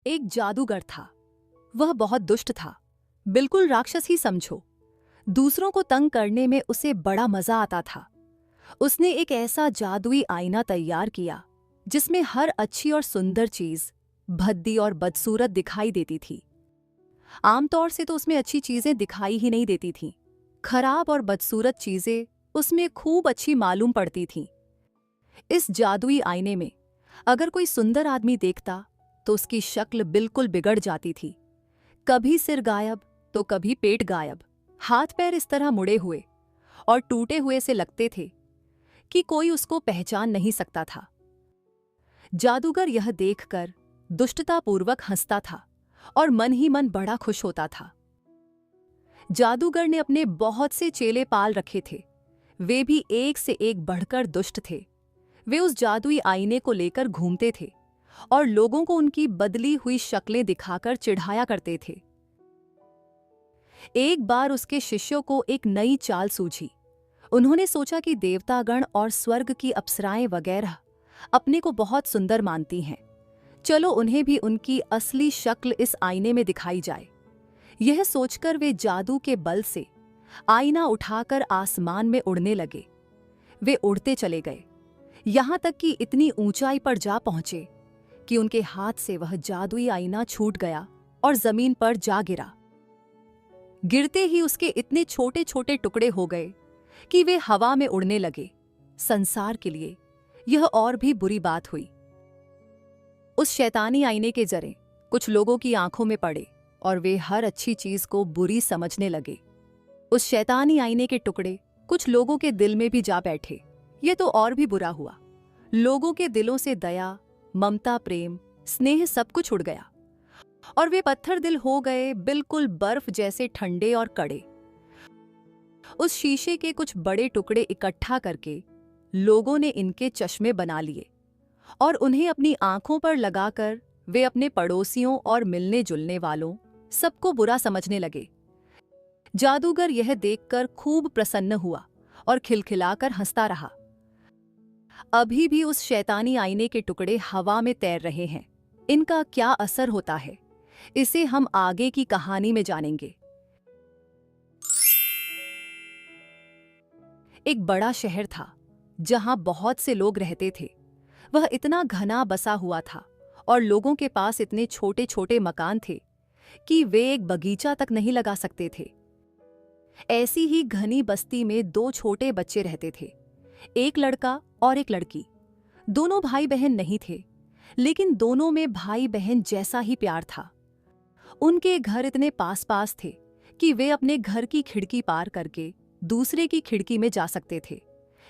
एक जादूगर था। वह बहुत दुष्ट था, बिल्कुल राक्षस ही समझो। दूसरों को तंग करने में उसे बड़ा मजा आता था। उसने एक ऐसा जादुई आईना तैयार किया जिसमें हर अच्छी और सुंदर चीज भद्दी और बदसूरत दिखाई देती थी। आमतौर से तो उसमें अच्छी चीजें दिखाई ही नहीं देती थीं। खराब और बदसूरत चीजें उसमें खूब अच्छी मालूम पड़ती थीं। इस जादुई आईने में अगर कोई सुंदर आदमी देखता तो उसकी शक्ल बिल्कुल बिगड़ जाती थी। कभी सिर गायब तो कभी पेट गायब, हाथ पैर इस तरह मुड़े हुए और टूटे हुए से लगते थे कि कोई उसको पहचान नहीं सकता था। जादूगर यह देखकर दुष्टतापूर्वक हंसता था और मन ही मन बड़ा खुश होता था। जादूगर ने अपने बहुत से चेले पाल रखे थे। वे भी एक से एक बढ़कर दुष्ट थे। वे उस जादुई आईने को लेकर घूमते थे और लोगों को उनकी बदली हुई शक्लें दिखाकर चिढ़ाया करते थे। एक बार उसके शिष्यों को एक नई चाल सूझी। उन्होंने सोचा कि देवतागण और स्वर्ग की अप्सराएं वगैरह अपने को बहुत सुंदर मानती हैं। चलो उन्हें भी उनकी असली शक्ल इस आईने में दिखाई जाए। यह सोचकर वे जादू के बल से आईना उठाकर आसमान में उड़ने लगे। वे उड़ते चले गए, यहां तक कि इतनी ऊंचाई पर जा पहुंचे कि उनके हाथ से वह जादुई आईना छूट गया और जमीन पर जा गिरा। गिरते ही उसके इतने छोटे छोटे टुकड़े हो गए कि वे हवा में उड़ने लगे। संसार के लिए यह और भी बुरी बात हुई। उस शैतानी आईने के जरे कुछ लोगों की आंखों में पड़े और वे हर अच्छी चीज को बुरी समझने लगे। उस शैतानी आईने के टुकड़े कुछ लोगों के दिल में भी जा बैठे। यह तो और भी बुरा हुआ। लोगों के दिलों से दया, ममता, प्रेम, स्नेह सब कुछ उड़ गया और वे पत्थर दिल हो गए, बिल्कुल बर्फ जैसे ठंडे और कड़े। उस शीशे के कुछ बड़े टुकड़े इकट्ठा करके लोगों ने इनके चश्मे बना लिए और उन्हें अपनी आंखों पर लगाकर वे अपने पड़ोसियों और मिलने जुलने वालों सबको बुरा समझने लगे। जादूगर यह देखकर खूब प्रसन्न हुआ और खिलखिलाकर हंसता रहा। अभी भी उस शैतानी आईने के टुकड़े हवा में तैर रहे हैं। इनका क्या असर होता है, इसे हम आगे की कहानी में जानेंगे। एक बड़ा शहर था जहां बहुत से लोग रहते थे। वह इतना घना बसा हुआ था और लोगों के पास इतने छोटे छोटे मकान थे कि वे एक बगीचा तक नहीं लगा सकते थे। ऐसी ही घनी बस्ती में दो छोटे बच्चे रहते थे, एक लड़का और एक लड़की। दोनों भाई बहन नहीं थे, लेकिन दोनों में भाई बहन जैसा ही प्यार था। उनके घर इतने पास पास थे कि वे अपने घर की खिड़की पार करके दूसरे की खिड़की में जा सकते थे।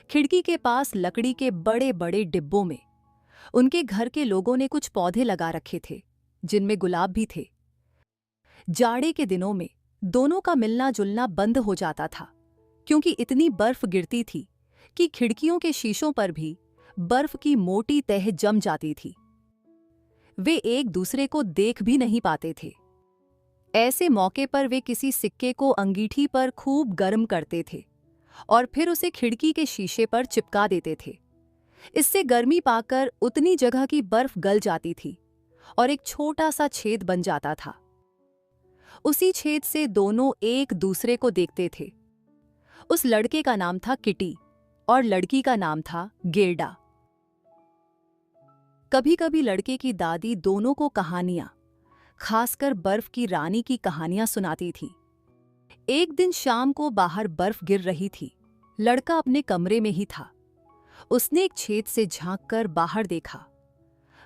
खिड़की के पास लकड़ी के बड़े बड़े डिब्बों में उनके घर के लोगों ने कुछ पौधे लगा रखे थे जिनमें गुलाब भी थे। जाड़े के दिनों में दोनों का मिलना जुलना बंद हो जाता था क्योंकि इतनी बर्फ गिरती थी कि खिड़कियों के शीशों पर भी बर्फ की मोटी तह जम जाती थी। वे एक दूसरे को देख भी नहीं पाते थे। ऐसे मौके पर वे किसी सिक्के को अंगीठी पर खूब गर्म करते थे और फिर उसे खिड़की के शीशे पर चिपका देते थे। इससे गर्मी पाकर उतनी जगह की बर्फ गल जाती थी और एक छोटा सा छेद बन जाता था। उसी छेद से दोनों एक दूसरे को देखते थे। उस लड़के का नाम था किटी और लड़की का नाम था गेरडा। कभी कभी लड़के की दादी दोनों को कहानियां, खासकर बर्फ की रानी की कहानियां सुनाती थी। एक दिन शाम को बाहर बर्फ गिर रही थी। लड़का अपने कमरे में ही था। उसने एक छेद से झांककर बाहर देखा।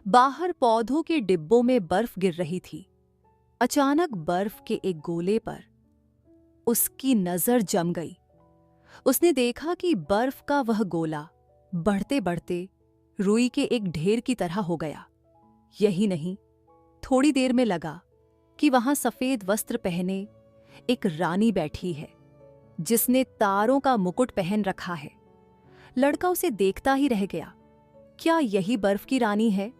बाहर पौधों के डिब्बों में बर्फ गिर रही थी। अचानक बर्फ के एक गोले पर उसकी नजर जम गई। उसने देखा कि बर्फ का वह गोला बढ़ते बढ़ते रुई के एक ढेर की तरह हो गया। यही नहीं, थोड़ी देर में लगा कि वहां सफेद वस्त्र पहने एक रानी बैठी है जिसने तारों का मुकुट पहन रखा है। लड़का उसे देखता ही रह गया। क्या यही बर्फ की रानी है?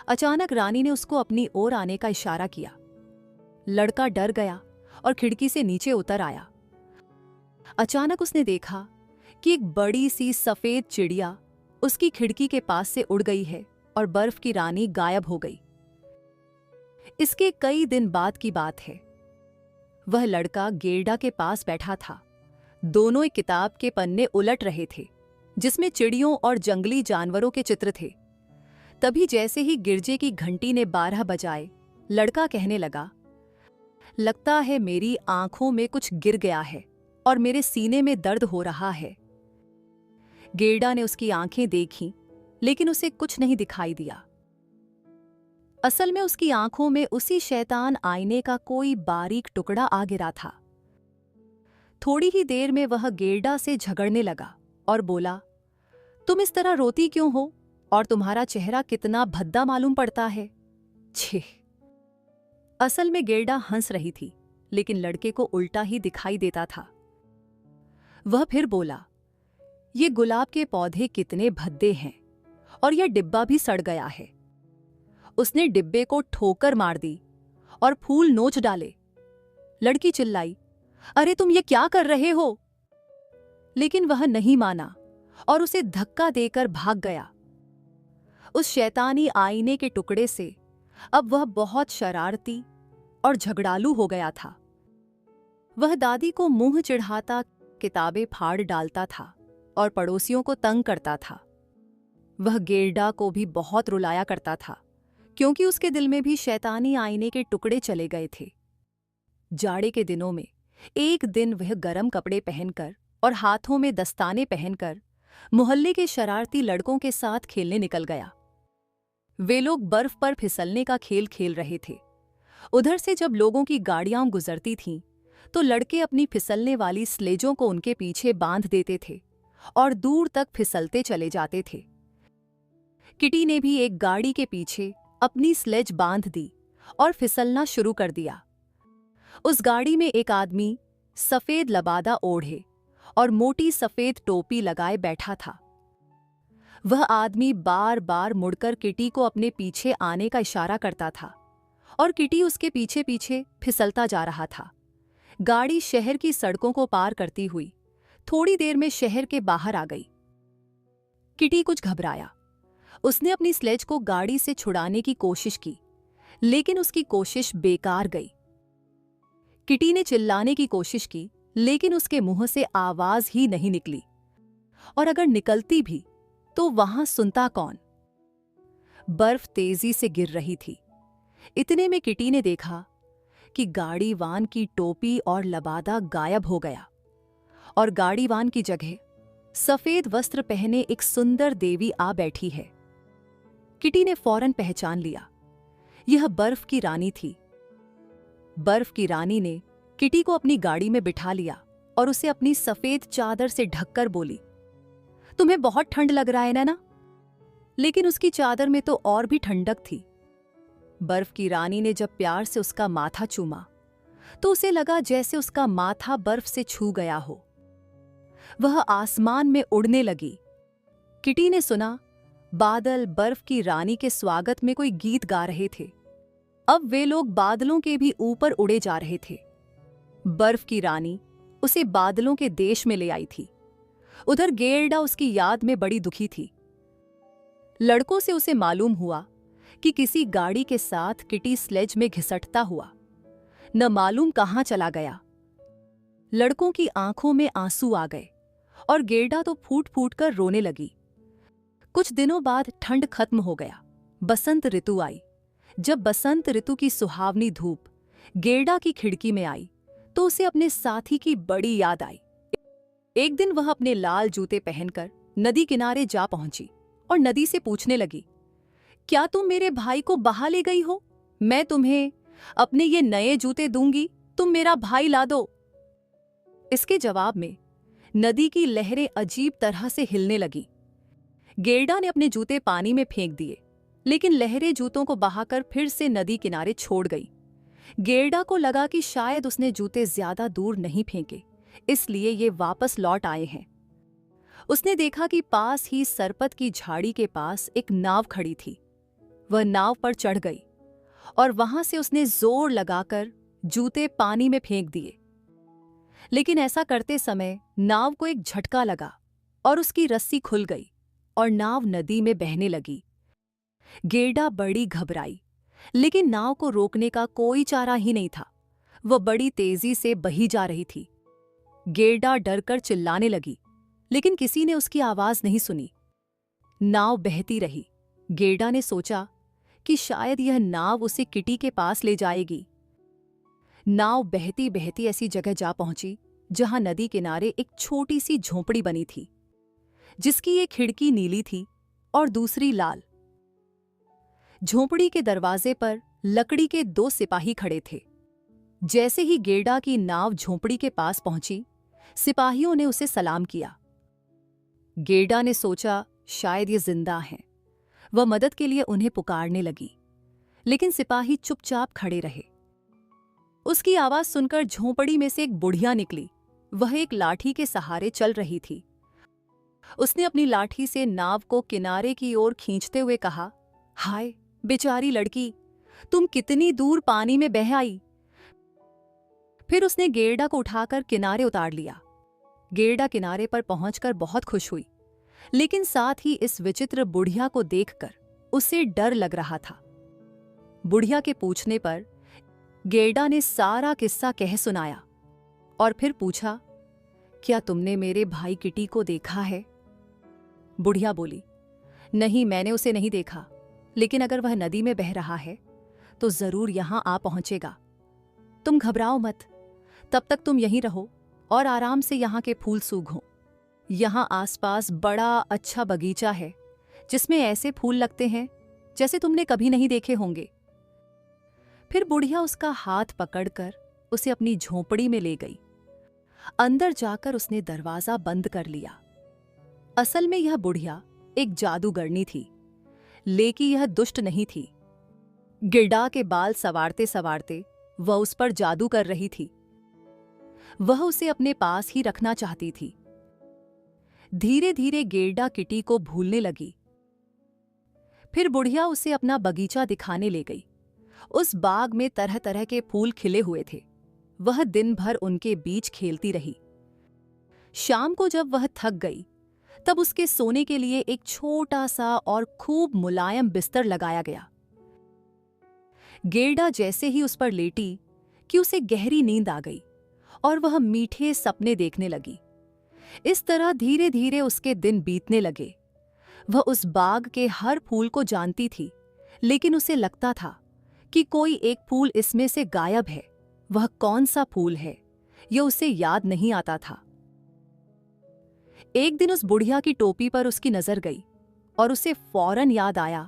अचानक रानी ने उसको अपनी ओर आने का इशारा किया। लड़का डर गया और खिड़की से नीचे उतर आया। अचानक उसने देखा कि एक बड़ी सी सफेद चिड़िया उसकी खिड़की के पास से उड़ गई है और बर्फ की रानी गायब हो गई। इसके कई दिन बाद की बात है। वह लड़का गेरडा के पास बैठा था। दोनों एक किताब के पन्ने उलट रहे थे जिसमें चिड़ियों और जंगली जानवरों के चित्र थे। तभी जैसे ही गिरजे की घंटी ने 12 बजाए, लड़का कहने लगा, लगता है मेरी आंखों में कुछ गिर गया है और मेरे सीने में दर्द हो रहा है। गेरडा ने उसकी आंखें देखीं, लेकिन उसे कुछ नहीं दिखाई दिया। असल में उसकी आंखों में उसी शैतान आईने का कोई बारीक टुकड़ा आ गिरा था। थोड़ी ही देर में वह गेरडा से झगड़ने लगा और बोला, तुम इस तरह रोती क्यों हो और तुम्हारा चेहरा कितना भद्दा मालूम पड़ता है। छे। असल में गेरडा हंस रही थी, लेकिन लड़के को उल्टा ही दिखाई देता था। वह फिर बोला, ये गुलाब के पौधे कितने भद्दे हैं और यह डिब्बा भी सड़ गया है। उसने डिब्बे को ठोकर मार दी और फूल नोच डाले। लड़की चिल्लाई, अरे तुम ये क्या कर रहे हो? लेकिन वह नहीं माना और उसे धक्का देकर भाग गया। उस शैतानी आईने के टुकड़े से अब वह बहुत शरारती और झगड़ालू हो गया था। वह दादी को मुंह चिढ़ाता किताबें फाड़ डालता था और पड़ोसियों को तंग करता था। वह गेरडा को भी बहुत रुलाया करता था, क्योंकि उसके दिल में भी शैतानी आईने के टुकड़े चले गए थे। जाड़े के दिनों में एक दिन वह गरम कपड़े पहनकर और हाथों में दस्ताने पहनकर मोहल्ले के शरारती लड़कों के साथ खेलने निकल गया। वे लोग बर्फ पर फिसलने का खेल खेल रहे थे। उधर से जब लोगों की गाड़ियां गुजरती थीं, तो लड़के अपनी फिसलने वाली स्लेजों को उनके पीछे बांध देते थे और दूर तक फिसलते चले जाते थे। किटी ने भी एक गाड़ी के पीछे अपनी स्लेज बांध दी और फिसलना शुरू कर दिया। उस गाड़ी में एक आदमी सफेद लबादा ओढ़े और मोटी सफेद टोपी लगाए बैठा था। वह आदमी बार बार मुड़कर किटी को अपने पीछे आने का इशारा करता था और किटी उसके पीछे पीछे फिसलता जा रहा था। गाड़ी शहर की सड़कों को पार करती हुई थोड़ी देर में शहर के बाहर आ गई। किटी कुछ घबराया। उसने अपनी स्लेज को गाड़ी से छुड़ाने की कोशिश की, लेकिन उसकी कोशिश बेकार गई। किटी ने चिल्लाने की कोशिश की, लेकिन उसके मुंह से आवाज ही नहीं निकली, और अगर निकलती भी तो वहां सुनता कौन। बर्फ तेजी से गिर रही थी। इतने में किटी ने देखा कि गाड़ीवान की टोपी और लबादा गायब हो गया और गाड़ीवान की जगह सफेद वस्त्र पहने एक सुंदर देवी आ बैठी है। किटी ने फौरन पहचान लिया, यह बर्फ की रानी थी। बर्फ की रानी ने किटी को अपनी गाड़ी में बिठा लिया और उसे अपनी सफेद चादर से ढककर बोली, तुम्हें बहुत ठंड लग रहा है ना? लेकिन उसकी चादर में तो और भी ठंडक थी। बर्फ की रानी ने जब प्यार से उसका माथा चूमा तो उसे लगा जैसे उसका माथा बर्फ से छू गया हो। वह आसमान में उड़ने लगी। किटी ने सुना बादल बर्फ की रानी के स्वागत में कोई गीत गा रहे थे। अब वे लोग बादलों के भी ऊपर उड़े जा रहे थे। बर्फ की रानी उसे बादलों के देश में ले आई थी। उधर गेरडा उसकी याद में बड़ी दुखी थी। लड़कों से उसे मालूम हुआ कि किसी गाड़ी के साथ किटी स्लेज में घिसटता हुआ न मालूम कहां चला गया। लड़कों की आंखों में आंसू आ गए और गेरडा तो फूट फूट कर रोने लगी। कुछ दिनों बाद ठंड खत्म हो गया। बसंत ऋतु आई। जब बसंत ऋतु की सुहावनी धूप गेरडा की खिड़की में आई तो उसे अपने साथी की बड़ी याद आई। एक दिन वह अपने लाल जूते पहनकर नदी किनारे जा पहुंची और नदी से पूछने लगी, क्या तुम मेरे भाई को बहा ले गई हो? मैं तुम्हें अपने ये नए जूते दूंगी, तुम मेरा भाई ला दो। इसके जवाब में नदी की लहरें अजीब तरह से हिलने लगीं। गेरडा ने अपने जूते पानी में फेंक दिए, लेकिन लहरें जूतों को बहाकर फिर से नदी किनारे छोड़ गई। गेरडा को लगा कि शायद उसने जूते ज्यादा दूर नहीं फेंके, इसलिए ये वापस लौट आए हैं। उसने देखा कि पास ही सरपत की झाड़ी के पास एक नाव खड़ी थी। वह नाव पर चढ़ गई और वहां से उसने जोर लगाकर जूते पानी में फेंक दिए। लेकिन ऐसा करते समय नाव को एक झटका लगा और उसकी रस्सी खुल गई और नाव नदी में बहने लगी। गेरडा बड़ी घबराई, लेकिन नाव को रोकने का कोई चारा ही नहीं था। वह बड़ी तेजी से बही जा रही थी। गेरडा डरकर चिल्लाने लगी, लेकिन किसी ने उसकी आवाज नहीं सुनी। नाव बहती रही। गेरडा ने सोचा कि शायद यह नाव उसे किटी के पास ले जाएगी। नाव बहती बहती ऐसी जगह जा पहुंची जहां नदी किनारे एक छोटी सी झोंपड़ी बनी थी, जिसकी एक खिड़की नीली थी और दूसरी लाल। झोंपड़ी के दरवाजे पर लकड़ी के 2 सिपाही खड़े थे। जैसे ही गेरडा की नाव झोंपड़ी के पास पहुंची, सिपाहियों ने उसे सलाम किया। गेरडा ने सोचा शायद ये जिंदा हैं। वह मदद के लिए उन्हें पुकारने लगी, लेकिन सिपाही चुपचाप खड़े रहे। उसकी आवाज सुनकर झोंपड़ी में से एक बुढ़िया निकली। वह एक लाठी के सहारे चल रही थी। उसने अपनी लाठी से नाव को किनारे की ओर खींचते हुए कहा, हाय बेचारी लड़की, तुम कितनी दूर पानी में बह आई। फिर उसने गेरडा को उठाकर किनारे उतार लिया। गेरडा किनारे पर पहुंचकर बहुत खुश हुई, लेकिन साथ ही इस विचित्र बुढ़िया को देखकर उसे डर लग रहा था। बुढ़िया के पूछने पर गेरडा ने सारा किस्सा कह सुनाया और फिर पूछा, क्या तुमने मेरे भाई किटी को देखा है? बुढ़िया बोली, नहीं, मैंने उसे नहीं देखा, लेकिन अगर वह नदी में बह रहा है तो जरूर यहां आ पहुंचेगा। तुम घबराओ मत, तब तक तुम यहीं रहो और आराम से यहां के फूल सूंघो। यहां आसपास बड़ा अच्छा बगीचा है जिसमें ऐसे फूल लगते हैं जैसे तुमने कभी नहीं देखे होंगे। फिर बुढ़िया उसका हाथ पकड़कर उसे अपनी झोंपड़ी में ले गई। अंदर जाकर उसने दरवाजा बंद कर लिया। असल में यह बुढ़िया एक जादूगरनी थी, लेकिन यह दुष्ट नहीं थी। गिरडा के बाल संवारते संवारते वह उस पर जादू कर रही थी। वह उसे अपने पास ही रखना चाहती थी। धीरे धीरे गेरडा किटी को भूलने लगी। फिर बुढ़िया उसे अपना बगीचा दिखाने ले गई। उस बाग में तरह तरह के फूल खिले हुए थे। वह दिन भर उनके बीच खेलती रही। शाम को जब वह थक गई, तब उसके सोने के लिए एक छोटा सा और खूब मुलायम बिस्तर लगाया गया। गेरडा जैसे ही उस पर लेटी कि उसे गहरी नींद आ गई और वह मीठे सपने देखने लगी। इस तरह धीरे धीरे उसके दिन बीतने लगे। वह उस बाग के हर फूल को जानती थी, लेकिन उसे लगता था कि कोई एक फूल इसमें से गायब है। वह कौन सा फूल है, यह उसे याद नहीं आता था। एक दिन उस बुढ़िया की टोपी पर उसकी नजर गई और उसे फौरन याद आया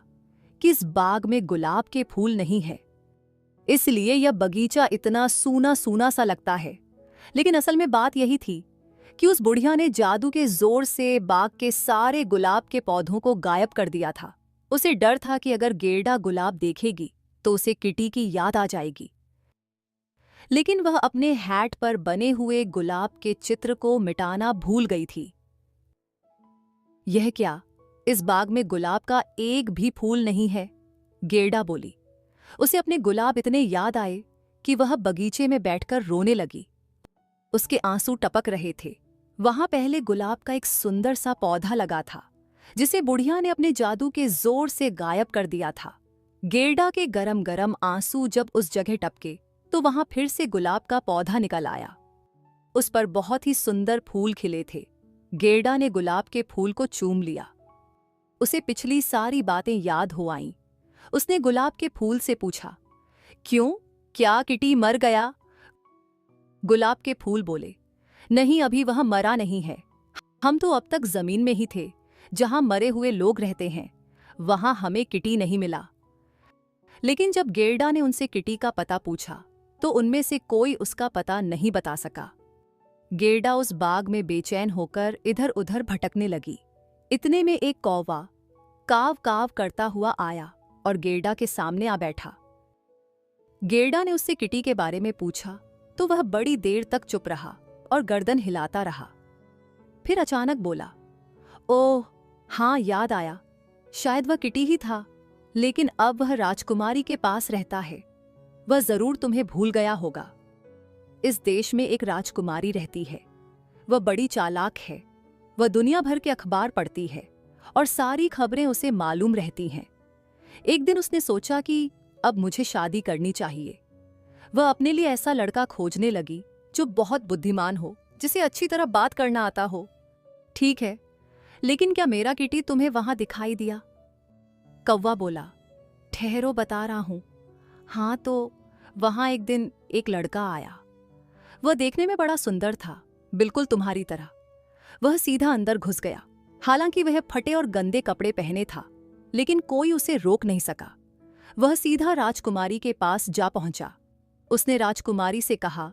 कि इस बाग में गुलाब के फूल नहीं है, इसलिए यह बगीचा इतना सूना सूना सा लगता है। लेकिन असल में बात यही थी कि उस बुढ़िया ने जादू के जोर से बाग के सारे गुलाब के पौधों को गायब कर दिया था। उसे डर था कि अगर गेरडा गुलाब देखेगी तो उसे किटी की याद आ जाएगी। लेकिन वह अपने हैट पर बने हुए गुलाब के चित्र को मिटाना भूल गई थी। यह क्या, इस बाग में गुलाब का एक भी फूल नहीं है? गेरडा बोली। उसे अपने गुलाब इतने याद आए कि वह बगीचे में बैठकर रोने लगी। उसके आंसू टपक रहे थे। वहां पहले गुलाब का एक सुंदर सा पौधा लगा था, जिसे बुढ़िया ने अपने जादू के जोर से गायब कर दिया था। गेरडा के गरम गरम आंसू जब उस जगह टपके तो वहां फिर से गुलाब का पौधा निकल आया। उस पर बहुत ही सुंदर फूल खिले थे। गेरडा ने गुलाब के फूल को चूम लिया। उसे पिछली सारी बातें याद हो आईं। उसने गुलाब के फूल से पूछा, क्यों, क्या किटी मर गया? गुलाब के फूल बोले, नहीं, अभी वह मरा नहीं है। हम तो अब तक जमीन में ही थे, जहां मरे हुए लोग रहते हैं। वहां हमें किटी नहीं मिला। लेकिन जब गेरडा ने उनसे किटी का पता पूछा तो उनमें से कोई उसका पता नहीं बता सका। गेरडा उस बाग में बेचैन होकर इधर उधर भटकने लगी। इतने में एक कौवा काव काव करता हुआ आया और गेरडा के सामने आ बैठा। गेरडा ने उससे किटी के बारे में पूछा तो वह बड़ी देर तक चुप रहा और गर्दन हिलाता रहा। फिर अचानक बोला, ओह हाँ, याद आया, शायद वह किटी ही था, लेकिन अब वह राजकुमारी के पास रहता है। वह जरूर तुम्हें भूल गया होगा। इस देश में एक राजकुमारी रहती है। वह बड़ी चालाक है। वह दुनिया भर के अखबार पढ़ती है और सारी खबरें उसे मालूम रहती हैं। एक दिन उसने सोचा कि अब मुझे शादी करनी चाहिए। वह अपने लिए ऐसा लड़का खोजने लगी जो बहुत बुद्धिमान हो, जिसे अच्छी तरह बात करना आता हो। ठीक है, लेकिन क्या मेरा किटी तुम्हें वहां दिखाई दिया? कौवा बोला, ठहरो, बता रहा हूं। हाँ, तो वहां एक दिन एक लड़का आया। वह देखने में बड़ा सुंदर था, बिल्कुल तुम्हारी तरह। वह सीधा अंदर घुस गया। हालांकि वह फटे और गंदे कपड़े पहने था, लेकिन कोई उसे रोक नहीं सका। वह सीधा राजकुमारी के पास जा पहुंचा। उसने राजकुमारी से कहा,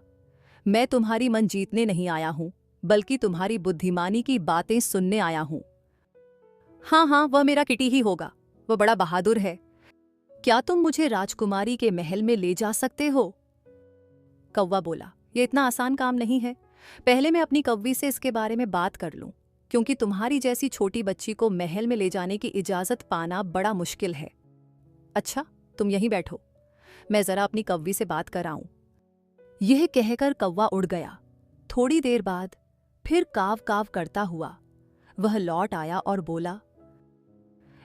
मैं तुम्हारी मन जीतने नहीं आया हूं, बल्कि तुम्हारी बुद्धिमानी की बातें सुनने आया हूं। हाँ हाँ, वह मेरा किटी ही होगा। वह बड़ा बहादुर है। क्या तुम मुझे राजकुमारी के महल में ले जा सकते हो? कौवा बोला, यह इतना आसान काम नहीं है। पहले मैं अपनी कौवी से इसके बारे में बात कर लूं, क्योंकि तुम्हारी जैसी छोटी बच्ची को महल में ले जाने की इजाजत पाना बड़ा मुश्किल है। अच्छा, तुम यहीं बैठो, मैं जरा अपनी कौवी से बात कर आऊं। यह कहकर कौवा उड़ गया। थोड़ी देर बाद फिर काव काव करता हुआ वह लौट आया और बोला,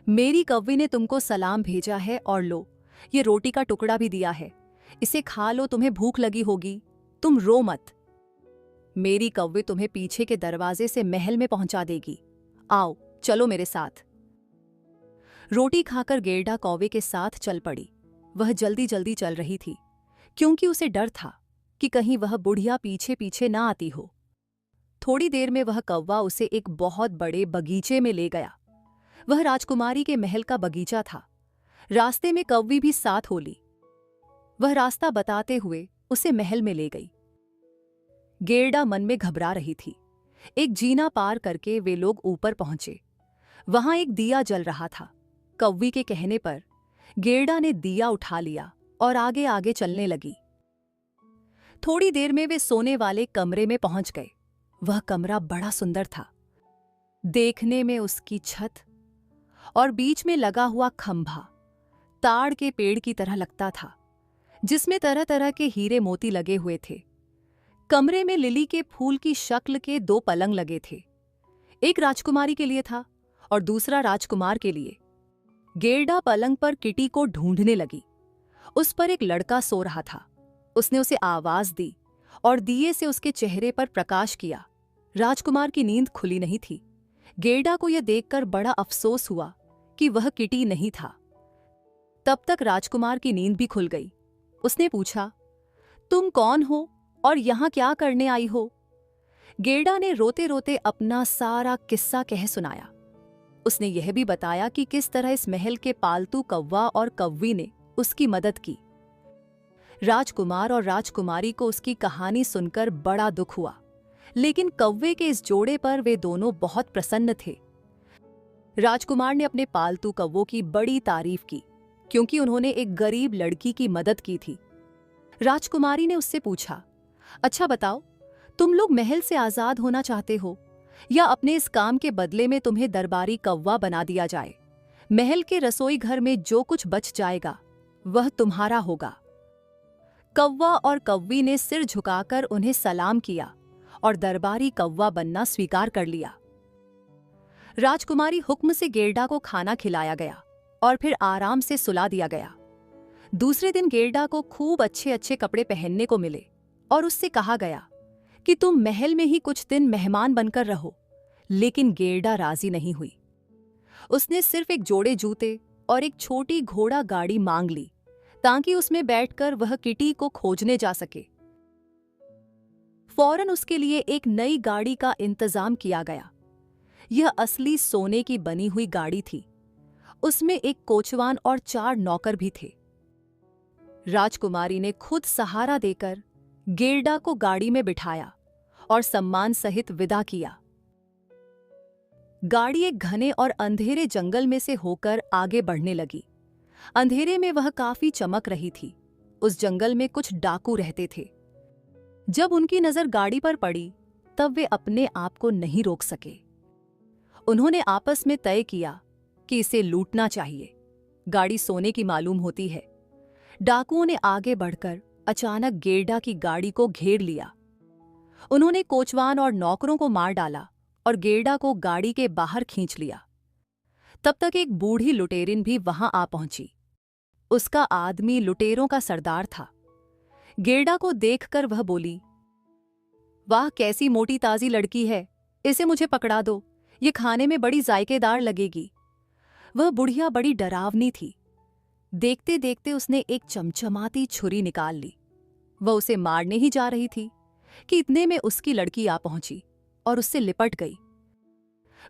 मेरी कौवी ने तुमको सलाम भेजा है, और लो, ये रोटी का टुकड़ा भी दिया है। इसे खा लो, तुम्हें भूख लगी होगी। तुम रो मत। मेरी कौवी तुम्हें पीछे के दरवाजे से महल में पहुंचा देगी। आओ, चलो मेरे साथ। रोटी खाकर गेरडा कौवे के साथ चल पड़ी। वह जल्दी जल्दी चल रही थी, क्योंकि उसे डर था कि कहीं वह बुढ़िया पीछे पीछे ना आती हो। थोड़ी देर में वह कौवा उसे एक बहुत बड़े बगीचे में ले गया। वह राजकुमारी के महल का बगीचा था। रास्ते में कौवी भी साथ हो ली। वह रास्ता बताते हुए उसे महल में ले गई। गेरडा मन में घबरा रही थी। एक जीना पार करके वे लोग ऊपर पहुंचे। वहां एक दिया जल रहा था। कौवी के कहने पर गेरडा ने दिया उठा लिया और आगे आगे चलने लगी। थोड़ी देर में वे सोने वाले कमरे में पहुंच गए। वह कमरा बड़ा सुंदर था। देखने में उसकी छत और बीच में लगा हुआ खंभा ताड़ के पेड़ की तरह लगता था, जिसमें तरह तरह के हीरे मोती लगे हुए थे। कमरे में लिली के फूल की शक्ल के 2 पलंग लगे थे। एक राजकुमारी के लिए था और दूसरा राजकुमार के लिए। गेरडा पलंग पर किटी को ढूंढने लगी। उस पर एक लड़का सो रहा था। उसने उसे आवाज दी और दिए से उसके चेहरे पर प्रकाश किया। राजकुमार की नींद खुली नहीं थी। गेरडा को यह देखकर बड़ा अफसोस हुआ कि वह किटी नहीं था। तब तक राजकुमार की नींद भी खुल गई। उसने पूछा, तुम कौन हो और यहां क्या करने आई हो? गेरडा ने रोते रोते अपना सारा किस्सा कह सुनाया। उसने यह भी बताया कि किस तरह इस महल के पालतू कौवा और कौवी ने उसकी मदद की। राजकुमार और राजकुमारी को उसकी कहानी सुनकर बड़ा दुख हुआ, लेकिन कौवे के इस जोड़े पर वे दोनों बहुत प्रसन्न थे। राजकुमार ने अपने पालतू कौवों की बड़ी तारीफ की, क्योंकि उन्होंने एक गरीब लड़की की मदद की थी। राजकुमारी ने उससे पूछा, अच्छा बताओ, तुम लोग महल से आजाद होना चाहते हो, या अपने इस काम के बदले में तुम्हें दरबारी कौवा बना दिया जाए? महल के रसोई घर में जो कुछ बच जाएगा वह तुम्हारा होगा। कौवा और कौवी ने सिर झुकाकर उन्हें सलाम किया और दरबारी कौवा बनना स्वीकार कर लिया। राजकुमारी हुक्म से गेरडा को खाना खिलाया गया और फिर आराम से सुला दिया गया। दूसरे दिन गेरडा को खूब अच्छे अच्छे कपड़े पहनने को मिले और उससे कहा गया कि तुम महल में ही कुछ दिन मेहमान बनकर रहो। लेकिन गेरडा राजी नहीं हुई। उसने सिर्फ एक जोड़े जूते और एक छोटी घोड़ा गाड़ी मांग ली, ताकि उसमें बैठकर वह किटी को खोजने जा सके। फौरन उसके लिए एक नई गाड़ी का इंतजाम किया गया। यह असली सोने की बनी हुई गाड़ी थी। उसमें एक कोचवान और 4 नौकर भी थे। राजकुमारी ने खुद सहारा देकर गेरडा को गाड़ी में बिठाया और सम्मान सहित विदा किया। गाड़ी एक घने और अंधेरे जंगल में से होकर आगे बढ़ने लगी। अंधेरे में वह काफी चमक रही थी। उस जंगल में कुछ डाकू रहते थे। जब उनकी नजर गाड़ी पर पड़ी, तब वे अपने आप को नहीं रोक सके। उन्होंने आपस में तय किया कि इसे लूटना चाहिए। गाड़ी सोने की मालूम होती है। डाकुओं ने आगे बढ़कर अचानक गेरडा की गाड़ी को घेर लिया। उन्होंने कोचवान और नौकरों को मार डाला और गेरडा को गाड़ी के बाहर खींच लिया। तब तक एक बूढ़ी लुटेरिन भी वहां आ पहुंची। उसका आदमी लुटेरों का सरदार था। गेरडा को देखकर वह बोली, वाह कैसी मोटी ताजी लड़की है, इसे मुझे पकड़ा दो, ये खाने में बड़ी जायकेदार लगेगी। वह बुढ़िया बड़ी डरावनी थी। देखते देखते उसने एक चमचमाती छुरी निकाल ली। वह उसे मारने ही जा रही थी कि इतने में उसकी लड़की आ पहुंची और उससे लिपट गई।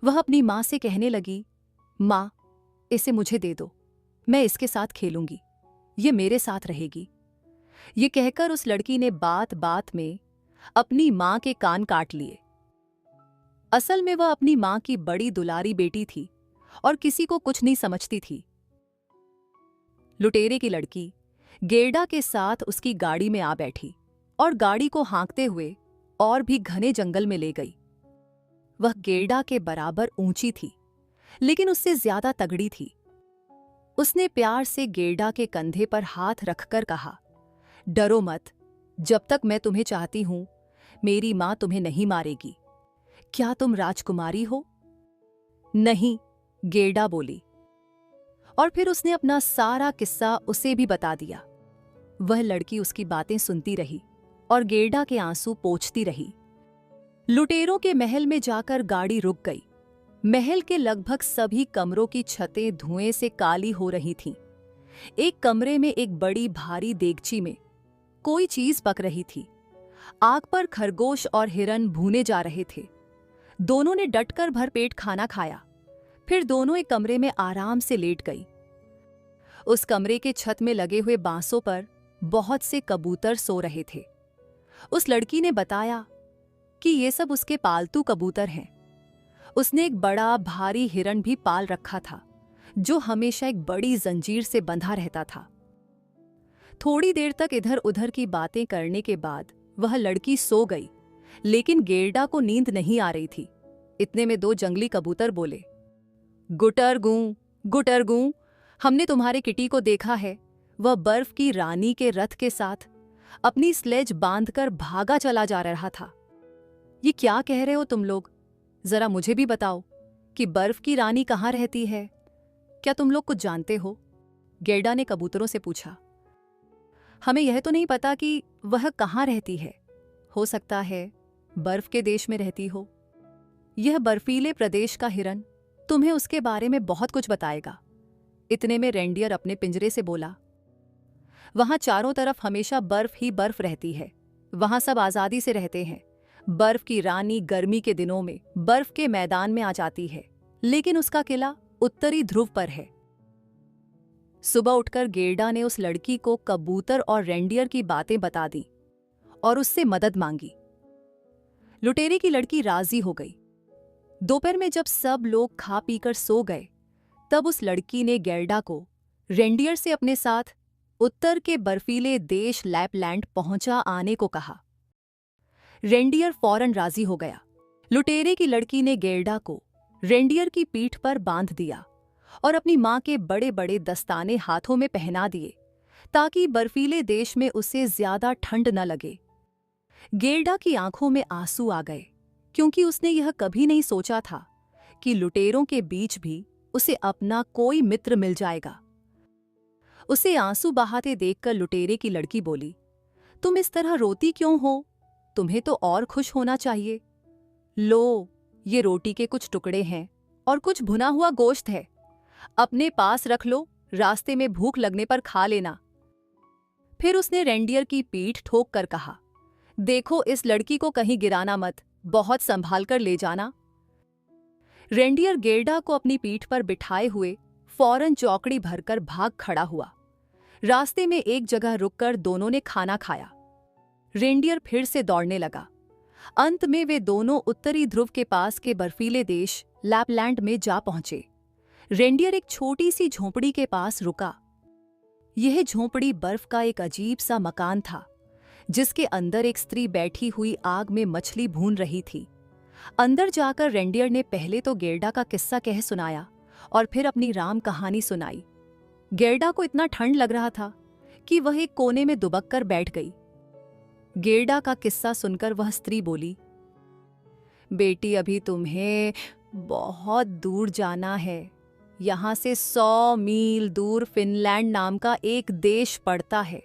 वह अपनी मां से कहने लगी, मां, इसे मुझे दे दो, मैं इसके साथ खेलूंगी, ये मेरे साथ रहेगी। ये कहकर उस लड़की ने बात बात में अपनी मां के कान काट लिए। असल में वह अपनी मां की बड़ी दुलारी बेटी थी और किसी को कुछ नहीं समझती थी। लुटेरे की लड़की गेरडा के साथ उसकी गाड़ी में आ बैठी और गाड़ी को हाँकते हुए और भी घने जंगल में ले गई। वह गेरडा के बराबर ऊंची थी, लेकिन उससे ज्यादा तगड़ी थी। उसने प्यार से गेरडा के कंधे पर हाथ रखकर कहा, डरो मत, जब तक मैं तुम्हें चाहती हूं, मेरी मां तुम्हें नहीं मारेगी। क्या तुम राजकुमारी हो? नहीं, गेरडा बोली। और फिर उसने अपना सारा किस्सा उसे भी बता दिया। वह लड़की उसकी बातें सुनती रही और गेरडा के आंसू पोंछती रही। लुटेरों के महल में जाकर गाड़ी रुक गई। महल के लगभग सभी कमरों की छतें धुएं से काली हो रही थीं। एक कमरे में एक बड़ी भारी देगची में कोई चीज पक रही थी। आग पर खरगोश और हिरन भूने जा रहे थे। दोनों ने डटकर भरपेट खाना खाया। फिर दोनों एक कमरे में आराम से लेट गई। उस कमरे के छत में लगे हुए बांसों पर बहुत से कबूतर सो रहे थे। उस लड़की ने बताया कि ये सब उसके पालतू कबूतर हैं। उसने एक बड़ा भारी हिरन भी पाल रखा था, जो हमेशा एक बड़ी जंजीर से बंधा रहता था। थोड़ी देर तक इधर उधर की बातें करने के बाद वह लड़की सो गई, लेकिन गेरडा को नींद नहीं आ रही थी। इतने में दो जंगली कबूतर बोले, गुटरगू, गुटरगू, हमने तुम्हारे किटी को देखा है। वह बर्फ की रानी के रथ के साथ अपनी स्लेज बांधकर भागा चला जा रहा था। ये क्या कह रहे हो तुम लोग? जरा मुझे भी बताओ कि बर्फ की रानी कहाँ रहती है? क्या तुम लोग कुछ जानते हो? गेरडा ने कबूतरों से पूछा। हमें यह तो नहीं पता कि वह कहाँ रहती है। हो सकता है बर्फ के देश में रहती हो। यह बर्फीले प्रदेश का हिरन तुम्हें उसके बारे में बहुत कुछ बताएगा। इतने में रेंडियर अपने पिंजरे से बोला, वहां चारों तरफ हमेशा बर्फ ही बर्फ रहती है। वहां सब आजादी से रहते हैं। बर्फ की रानी गर्मी के दिनों में बर्फ के मैदान में आ जाती है, लेकिन उसका किला उत्तरी ध्रुव पर है। सुबह उठकर गेरडा ने उस लड़की को कबूतर और रेंडियर की बातें बता दी और उससे मदद मांगी। लुटेरे की लड़की राजी हो गई। दोपहर में जब सब लोग खा पीकर सो गए, तब उस लड़की ने गेरडा को रेंडियर से अपने साथ उत्तर के बर्फीले देश लैपलैंड पहुंचा आने को कहा। रेंडियर फौरन राजी हो गया। लुटेरे की लड़की ने गेरडा को रेंडियर की पीठ पर बांध दिया और अपनी मां के बड़े बड़े दस्ताने हाथों में पहना दिए, ताकि बर्फीले देश में उसे ज्यादा ठंड न लगे। गेरडा की आंखों में आंसू आ गए, क्योंकि उसने यह कभी नहीं सोचा था कि लुटेरों के बीच भी उसे अपना कोई मित्र मिल जाएगा। उसे आंसू बहाते देखकर लुटेरे की लड़की बोली, तुम इस तरह रोती क्यों हो? तुम्हें तो और खुश होना चाहिए। लो, ये रोटी के कुछ टुकड़े हैं और कुछ भुना हुआ गोश्त है। अपने पास रख लो, रास्ते में भूख लगने पर खा लेना। फिर उसने रेंडियर की पीठ ठोक कर कहा, देखो इस लड़की को कहीं गिराना मत, बहुत संभाल कर ले जाना। रेंडियर गेरडा को अपनी पीठ पर बिठाए हुए फौरन चौकड़ी भरकर भाग खड़ा हुआ। रास्ते में एक जगह रुककर दोनों ने खाना खाया। रेंडियर फिर से दौड़ने लगा। अंत में वे दोनों उत्तरी ध्रुव के पास के बर्फीले देश लैपलैंड में जा पहुंचे। रेंडियर एक छोटी सी झोंपड़ी के पास रुका। यह झोंपड़ी बर्फ का एक अजीब सा मकान था, जिसके अंदर एक स्त्री बैठी हुई आग में मछली भून रही थी। अंदर जाकर रेंडियर ने पहले तो गेरडा का किस्सा कह सुनाया और फिर अपनी राम कहानी सुनाई। गेरडा को इतना ठंड लग रहा था कि वह एक कोने में दुबक कर बैठ गई। गेरडा का किस्सा सुनकर वह स्त्री बोली, बेटी अभी तुम्हें बहुत दूर जाना है। यहाँ से 100 मील दूर फिनलैंड नाम का एक देश पड़ता है।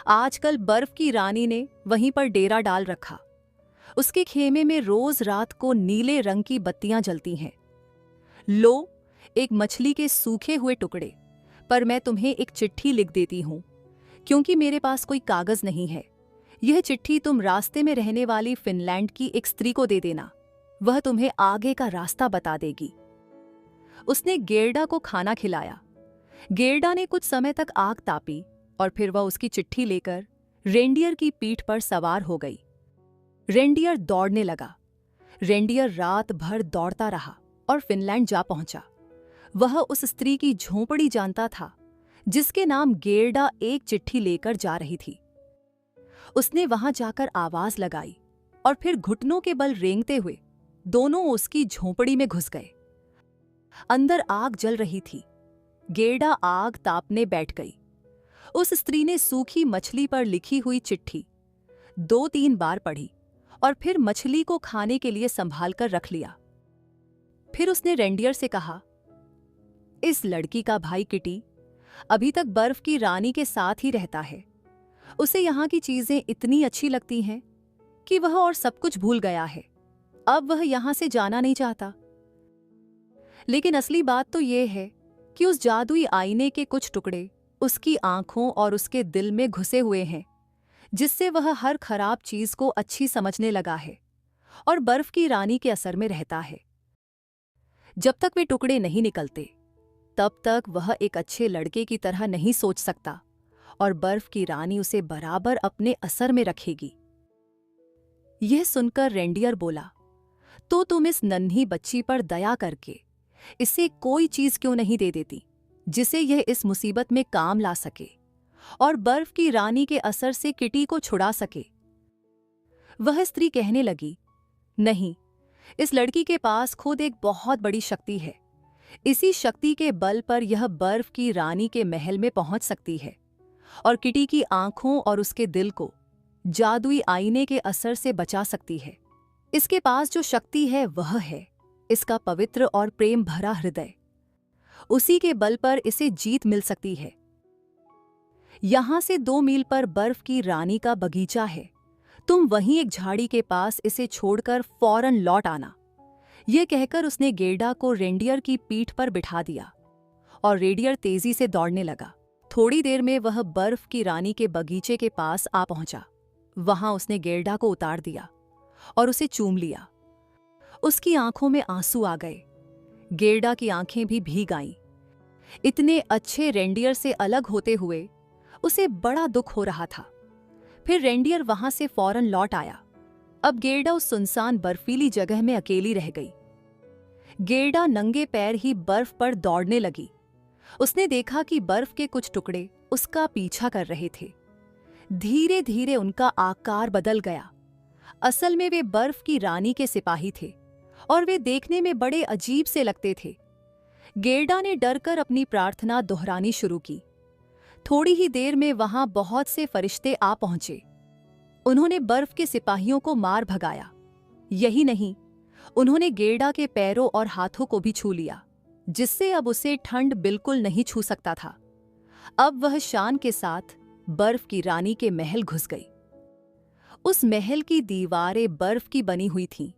आजकल बर्फ की रानी ने वहीं पर डेरा डाल रखा। उसके खेमे में रोज रात को नीले रंग की बत्तियां जलती हैं। लो, एक मछली के सूखे हुए टुकड़े, पर मैं तुम्हें एक चिट्ठी लिख देती हूं, क्योंकि मेरे पास कोई कागज नहीं है। यह चिट्ठी तुम रास्ते में रहने वाली फिनलैंड की एक स्त्री को दे देना, वह तुम्हें आगे का रास्ता बता देगी। उसने गेरडा को खाना खिलाया। गेरडा ने कुछ समय तक आग तापी और फिर वह उसकी चिट्ठी लेकर रेंडियर की पीठ पर सवार हो गई। रेंडियर दौड़ने लगा। रेंडियर रात भर दौड़ता रहा और फिनलैंड जा पहुंचा। वह उस स्त्री की झोंपड़ी जानता था जिसके नाम गेरडा एक चिट्ठी लेकर जा रही थी। उसने वहां जाकर आवाज लगाई और फिर घुटनों के बल रेंगते हुए दोनों उसकी झोंपड़ी में घुस गए। अंदर आग जल रही थी। गेरडा आग तापने बैठ गई। उस स्त्री ने सूखी मछली पर लिखी हुई चिट्ठी 2-3 बार पढ़ी और फिर मछली को खाने के लिए संभाल कर रख लिया। फिर उसने रेंडियर से कहा, इस लड़की का भाई किटी अभी तक बर्फ की रानी के साथ ही रहता है। उसे यहाँ की चीजें इतनी अच्छी लगती हैं कि वह और सब कुछ भूल गया है। अब वह यहां से जाना नहीं चाहता। लेकिन असली बात तो यह है कि उस जादुई आईने के कुछ टुकड़े उसकी आंखों और उसके दिल में घुसे हुए हैं, जिससे वह हर खराब चीज को अच्छी समझने लगा है और बर्फ की रानी के असर में रहता है। जब तक वे टुकड़े नहीं निकलते, तब तक वह एक अच्छे लड़के की तरह नहीं सोच सकता और बर्फ की रानी उसे बराबर अपने असर में रखेगी। यह सुनकर रेंडियर बोला, तो तुम इस नन्ही बच्ची पर दया करके इसे कोई चीज क्यों नहीं दे देती जिसे यह इस मुसीबत में काम ला सके और बर्फ की रानी के असर से किटी को छुड़ा सके। वह स्त्री कहने लगी, नहीं, इस लड़की के पास खुद एक बहुत बड़ी शक्ति है। इसी शक्ति के बल पर यह बर्फ की रानी के महल में पहुंच सकती है और किटी की आंखों और उसके दिल को जादुई आईने के असर से बचा सकती है। इसके पास जो शक्ति है वह है इसका पवित्र और प्रेम भरा हृदय। उसी के बल पर इसे जीत मिल सकती है। यहां से 2 मील पर बर्फ की रानी का बगीचा है। तुम वहीं एक झाड़ी के पास इसे छोड़कर फौरन लौट आना। यह कहकर उसने गेरडा को रेंडियर की पीठ पर बिठा दिया और रेंडियर तेजी से दौड़ने लगा। थोड़ी देर में वह बर्फ की रानी के बगीचे के पास आ पहुंचा। वहां उसने गेरडा को उतार दिया और उसे चूम लिया। उसकी आंखों में आंसू आ गए। गेरडा की आंखें भी भीग आईं। इतने अच्छे रेंडियर से अलग होते हुए उसे बड़ा दुख हो रहा था। फिर रेंडियर वहां से फौरन लौट आया। अब गेरडा उस सुनसान बर्फीली जगह में अकेली रह गई। गेरडा नंगे पैर ही बर्फ पर दौड़ने लगी। उसने देखा कि बर्फ के कुछ टुकड़े उसका पीछा कर रहे थे। धीरे धीरे उनका आकार बदल गया। असल में वे बर्फ की रानी के सिपाही थे और वे देखने में बड़े अजीब से लगते थे। गेरडा ने डरकर अपनी प्रार्थना दोहरानी शुरू की। थोड़ी ही देर में वहां बहुत से फरिश्ते आ पहुंचे। उन्होंने बर्फ के सिपाहियों को मार भगाया। यही नहीं, उन्होंने गेरडा के पैरों और हाथों को भी छू लिया, जिससे अब उसे ठंड बिल्कुल नहीं छू सकता था। अब वह शान के साथ बर्फ की रानी के महल घुस गई। उस महल की दीवारें बर्फ की बनी हुई थीं।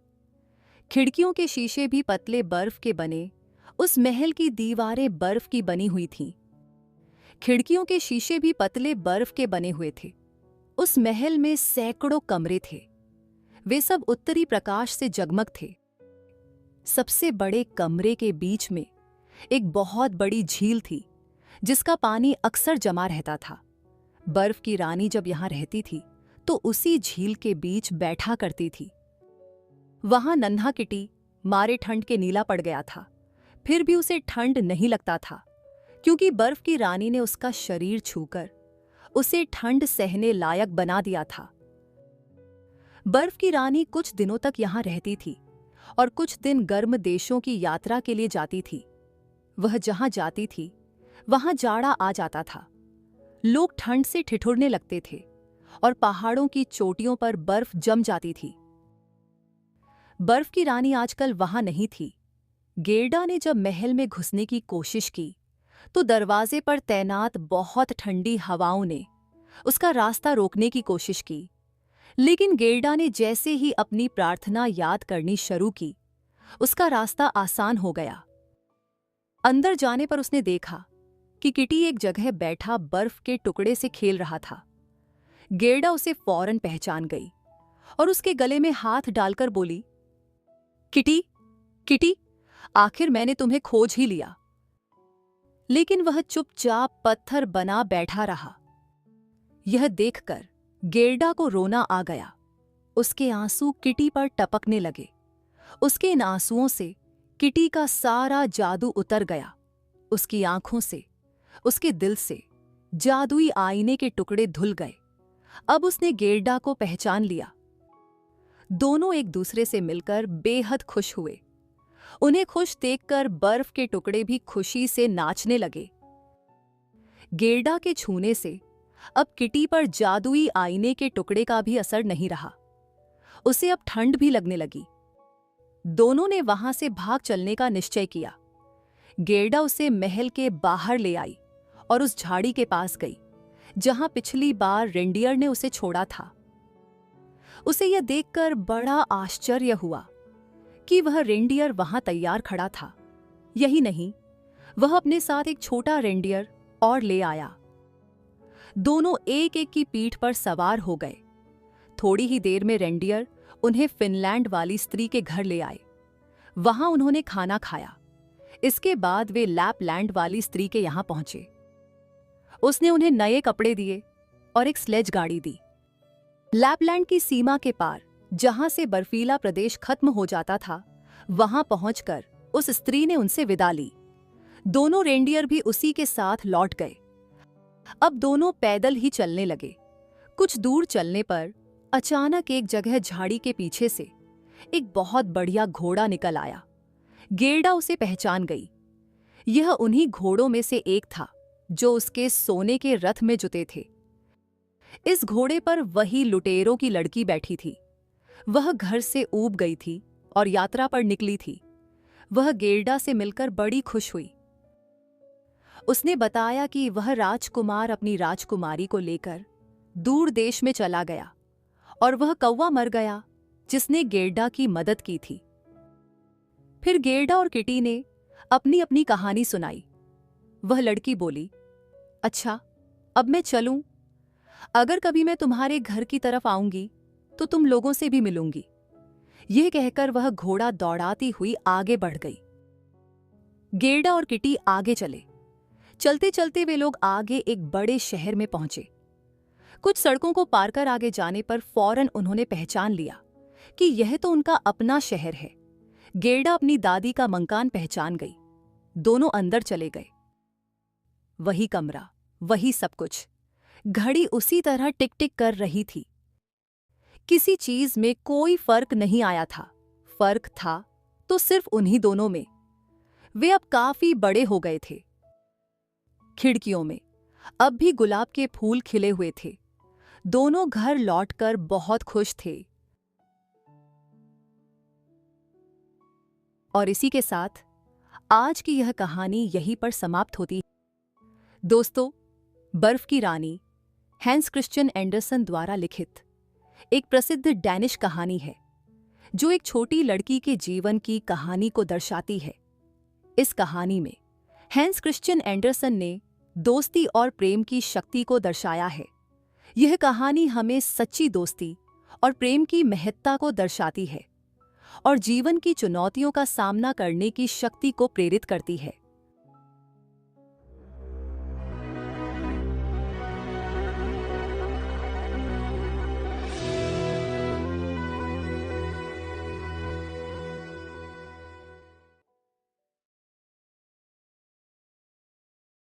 खिड़कियों के शीशे भी पतले बर्फ के बने। उस महल की दीवारें बर्फ की बनी हुई थीं। खिड़कियों के शीशे भी पतले बर्फ के बने हुए थे। उस महल में सैकड़ों कमरे थे। वे सब उत्तरी प्रकाश से जगमग थे। सबसे बड़े कमरे के बीच में एक बहुत बड़ी झील थी, जिसका पानी अक्सर जमा रहता था। बर्फ की रानी जब यहां रहती थी तो उसी झील के बीच बैठा करती थी। वहां नन्हा किटी मारे ठंड के नीला पड़ गया था। फिर भी उसे ठंड नहीं लगता था, क्योंकि बर्फ की रानी ने उसका शरीर छूकर उसे ठंड सहने लायक बना दिया था। बर्फ की रानी कुछ दिनों तक यहां रहती थी और कुछ दिन गर्म देशों की यात्रा के लिए जाती थी। वह जहां जाती थी वहां जाड़ा आ जाता था। लोग ठंड से ठिठुरने लगते थे और पहाड़ों की चोटियों पर बर्फ जम जाती थी। बर्फ की रानी आजकल वहां नहीं थी। गेरडा ने जब महल में घुसने की कोशिश की तो दरवाजे पर तैनात बहुत ठंडी हवाओं ने उसका रास्ता रोकने की कोशिश की। लेकिन गेरडा ने जैसे ही अपनी प्रार्थना याद करनी शुरू की, उसका रास्ता आसान हो गया। अंदर जाने पर उसने देखा कि किटी एक जगह बैठा बर्फ के टुकड़े से खेल रहा था। गेरडा उसे फौरन पहचान गई और उसके गले में हाथ डालकर बोली, किटी, किटी, आखिर मैंने तुम्हें खोज ही लिया। लेकिन वह चुपचाप पत्थर बना बैठा रहा। यह देखकर गेरडा को रोना आ गया। उसके आंसू किटी पर टपकने लगे। उसके इन आंसुओं से किटी का सारा जादू उतर गया। उसकी आंखों से, उसके दिल से जादुई आईने के टुकड़े धुल गए। अब उसने गेरडा को पहचान लिया। दोनों एक दूसरे से मिलकर बेहद खुश हुए। उन्हें खुश देखकर बर्फ के टुकड़े भी खुशी से नाचने लगे। गेरडा के छूने से अब किटी पर जादुई आईने के टुकड़े का भी असर नहीं रहा। उसे अब ठंड भी लगने लगी। दोनों ने वहां से भाग चलने का निश्चय किया। गेरडा उसे महल के बाहर ले आई और उस झाड़ी के पास गई जहां पिछली बार रेंडियर ने उसे छोड़ा था। उसे यह देखकर बड़ा आश्चर्य हुआ कि वह रेंडियर वहां तैयार खड़ा था। यही नहीं, वह अपने साथ एक छोटा रेंडियर और ले आया। दोनों एक एक की पीठ पर सवार हो गए। थोड़ी ही देर में रेंडियर उन्हें फिनलैंड वाली स्त्री के घर ले आए। वहां उन्होंने खाना खाया। इसके बाद वे लैपलैंड वाली स्त्री के यहां पहुंचे। उसने उन्हें नए कपड़े दिए और एक स्लेज गाड़ी दी। लैपलैंड की सीमा के पार, जहां से बर्फीला प्रदेश खत्म हो जाता था, वहां पहुंचकर उस स्त्री ने उनसे विदा ली। दोनों रेंडियर भी उसी के साथ लौट गए। अब दोनों पैदल ही चलने लगे। कुछ दूर चलने पर अचानक एक जगह झाड़ी के पीछे से एक बहुत बढ़िया घोड़ा निकल आया। गेरडा उसे पहचान गई। यह उन्हीं घोड़ों में से एक था जो उसके सोने के रथ में जुते थे। इस घोड़े पर वही लुटेरों की लड़की बैठी थी। वह घर से ऊब गई थी और यात्रा पर निकली थी। वह गेरडा से मिलकर बड़ी खुश हुई। उसने बताया कि वह राजकुमार अपनी राजकुमारी को लेकर दूर देश में चला गया और वह कौवा मर गया जिसने गेरडा की मदद की थी। फिर गेरडा और किटी ने अपनी अपनी कहानी सुनाई। वह लड़की बोली, अच्छा, अब मैं चलूं? अगर कभी मैं तुम्हारे घर की तरफ आऊंगी तो तुम लोगों से भी मिलूंगी। यह कहकर वह घोड़ा दौड़ाती हुई आगे बढ़ गई। गेरडा और किटी आगे चले। चलते चलते वे लोग आगे एक बड़े शहर में पहुंचे। कुछ सड़कों को पार कर आगे जाने पर फौरन उन्होंने पहचान लिया कि यह तो उनका अपना शहर है। गेरडा अपनी दादी का मकान पहचान गई। दोनों अंदर चले गए। वही कमरा, वही सब कुछ। घड़ी उसी तरह टिक टिक कर रही थी। किसी चीज में कोई फर्क नहीं आया था। फर्क था तो सिर्फ उन्हीं दोनों में। वे अब काफी बड़े हो गए थे। खिड़कियों में अब भी गुलाब के फूल खिले हुए थे। दोनों घर लौटकर बहुत खुश थे। और इसी के साथ आज की यह कहानी यहीं पर समाप्त होती है। दोस्तों, बर्फ की रानी हैंस क्रिश्चियन एंडरसन द्वारा लिखित एक प्रसिद्ध डैनिश कहानी है जो एक छोटी लड़की के जीवन की कहानी को दर्शाती है। इस कहानी में हैंस क्रिश्चियन एंडरसन ने दोस्ती और प्रेम की शक्ति को दर्शाया है। यह कहानी हमें सच्ची दोस्ती और प्रेम की महत्ता को दर्शाती है और जीवन की चुनौतियों का सामना करने की शक्ति को प्रेरित करती है।